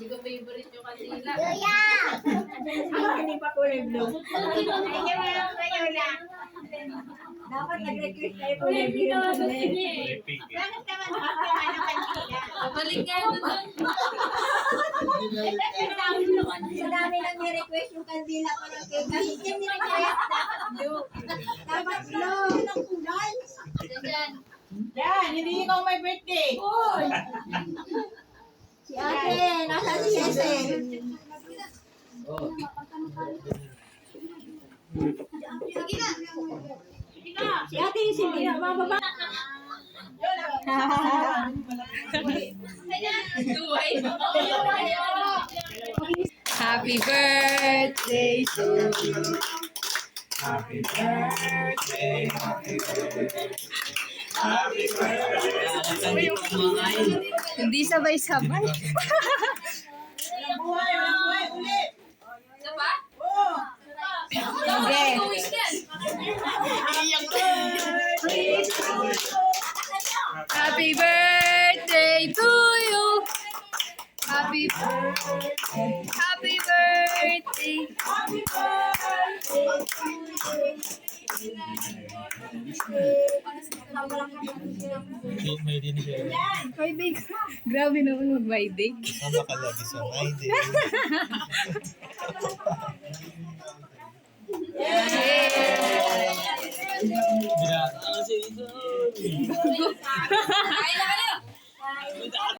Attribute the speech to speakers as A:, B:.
A: ko favorite yung kanila.
B: Hindi pa kulay blue. Kayo lang. Dapat nag-request tayo kulay blue. Bakit naman ng kandila?
A: Babalik nga doon.
B: Sa dami lang ni-request yung kandila ko ng cake. Kasi yung ni-request dapat blue. Dapat blue. Ng kulay.
A: Diyan.
C: Yan, hindi ikaw may birthday.
B: Si Ate, nasa si Esen? Si Ate yung hindi na mababa.
D: Happy birthday to you.
E: Happy birthday, happy birthday. Happy birthday.
D: Hindi sabay-sabay.
C: Buhay, buhay ulit.
A: Isa pa?
C: Oh.
D: Sige.
A: Wish yan.
D: Happy birthday to you. Happy birthday. Happy birthday.
E: May dinig siya.
D: Vibig. Grabe naman mag-vibig.
E: Tama ka lagi sa may dinig.
A: Kain na kayo.